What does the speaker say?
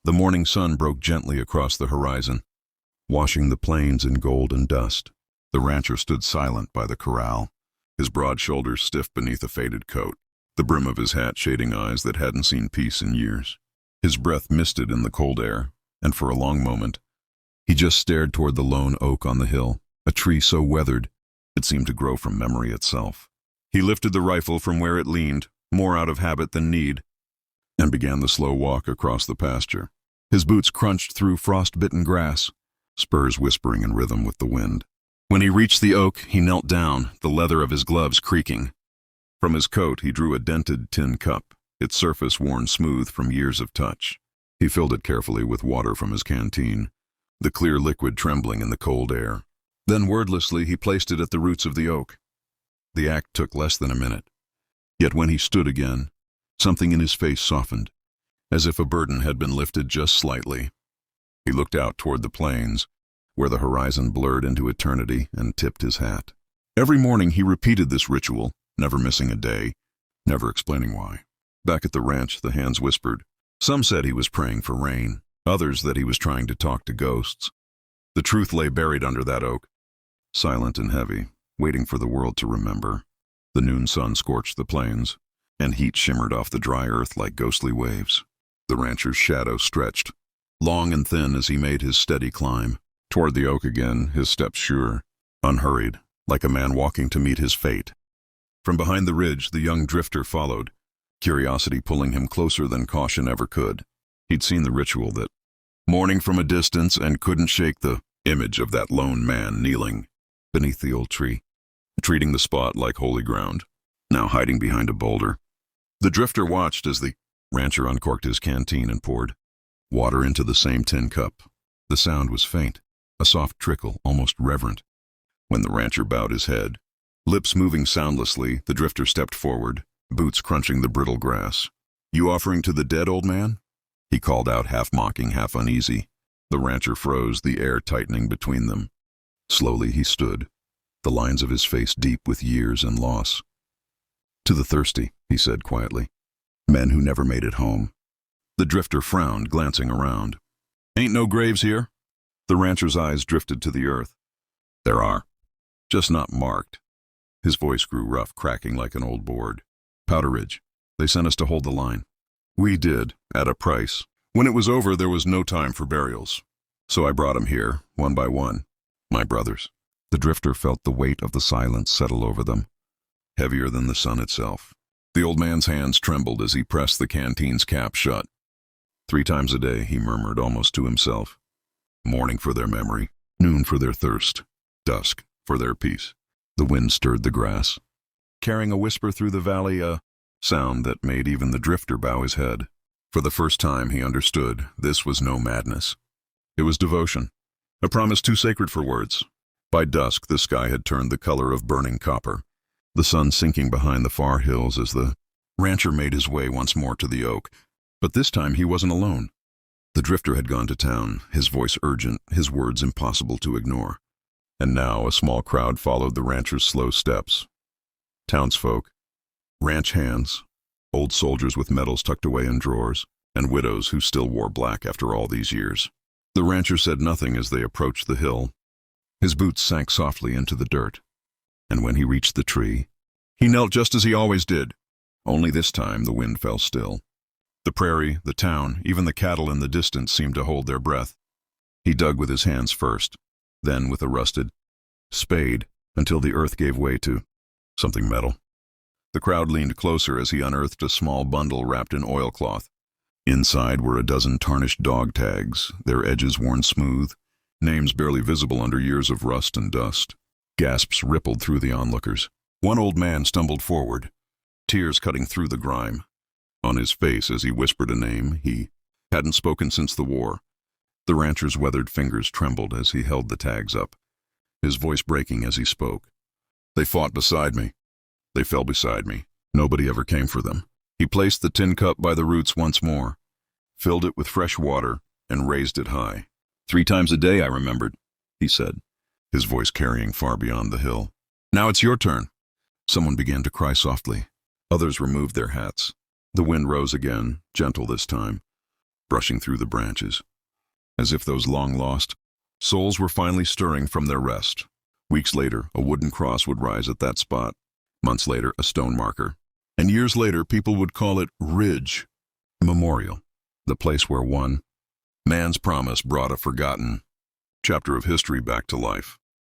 The morning sun broke gently across the horizon, washing the plains in golden dust. The rancher stood silent by the corral, his broad shoulders stiff beneath a faded coat, the brim of his hat shading eyes that hadn't seen peace in years. His breath misted in the cold air, and for a long moment, he just stared toward the lone oak on the hill, a tree so weathered it seemed to grow from memory itself. He lifted the rifle from where it leaned, more out of habit than need, and began the slow walk across the pasture. His boots crunched through frost-bitten grass, spurs whispering in rhythm with the wind. When he reached the oak, he knelt down, the leather of his gloves creaking. From his coat, he drew a dented tin cup, its surface worn smooth from years of touch. He filled it carefully with water from his canteen, the clear liquid trembling in the cold air. Then wordlessly, he placed it at the roots of the oak. The act took less than a minute. Yet when he stood again, something in his face softened, as if a burden had been lifted just slightly. He looked out toward the plains, where the horizon blurred into eternity, and tipped his hat. Every morning he repeated this ritual, never missing a day, never explaining why. Back at the ranch, the hands whispered. Some said he was praying for rain, others that he was trying to talk to ghosts. The truth lay buried under that oak, silent and heavy, waiting for the world to remember. The noon sun scorched the plains, and heat shimmered off the dry earth like ghostly waves. The rancher's shadow stretched, long and thin as he made his steady climb. Toward the oak again, his steps sure, unhurried, like a man walking to meet his fate. From behind the ridge, the young drifter followed, curiosity pulling him closer than caution ever could. He'd seen the ritual that morning from a distance and couldn't shake the image of that lone man kneeling beneath the old tree, treating the spot like holy ground, now hiding behind a boulder. The drifter watched as the rancher uncorked his canteen and poured water into the same tin cup. The sound was faint, a soft trickle, almost reverent. When the rancher bowed his head, lips moving soundlessly, the drifter stepped forward, boots crunching the brittle grass. "You offering to the dead, old man?" he called out, half mocking, half uneasy. The rancher froze, the air tightening between them. Slowly he stood, the lines of his face deep with years and loss. "To the thirsty," he said quietly. "Men who never made it home." The drifter frowned, glancing around. "Ain't no graves here?" The rancher's eyes drifted to the earth. "There are, just not marked." His voice grew rough, cracking like an old board. "Powder Ridge. They sent us to hold the line. We did, at a price. When it was over, there was no time for burials. So I brought 'em here, one by one. My brothers." The drifter felt the weight of the silence settle over them, heavier than the sun itself. The old man's hands trembled as he pressed the canteen's cap shut. 3 times a day, he murmured almost to himself. Morning for their memory, noon for their thirst, dusk for their peace. The wind stirred the grass, carrying a whisper through the valley, a sound that made even the drifter bow his head. For the first time he understood this was no madness. It was devotion, a promise too sacred for words. By dusk the sky had turned the color of burning copper, the sun sinking behind the far hills as the rancher made his way once more to the oak. But this time he wasn't alone. The drifter had gone to town, his voice urgent, his words impossible to ignore. And now a small crowd followed the rancher's slow steps. Townsfolk, ranch hands, old soldiers with medals tucked away in drawers, and widows who still wore black after all these years. The rancher said nothing as they approached the hill. His boots sank softly into the dirt. And when he reached the tree, he knelt just as he always did. Only this time the wind fell still. The prairie, the town, even the cattle in the distance seemed to hold their breath. He dug with his hands first, then with a rusted spade, until the earth gave way to something metal. The crowd leaned closer as he unearthed a small bundle wrapped in oilcloth. Inside were a dozen tarnished dog tags, their edges worn smooth, names barely visible under years of rust and dust. Gasps rippled through the onlookers. One old man stumbled forward, tears cutting through the grime. On his face as he whispered a name he hadn't spoken since the war. The rancher's weathered fingers trembled as he held the tags up, his voice breaking as he spoke. "They fought beside me. They fell beside me. Nobody ever came for them." He placed the tin cup by the roots once more, filled it with fresh water, and raised it high. 3 times a day, I remembered, he said, his voice carrying far beyond the hill. "Now it's your turn." Someone began to cry softly. Others removed their hats. The wind rose again, gentle this time. brushing through the branches, as if those long-lost souls were finally stirring from their rest. Weeks later, a wooden cross would rise at that spot. Months later, a stone marker. And years later, people would call it Ridge Memorial, the place where one man's promise brought a forgotten chapter of history back to life.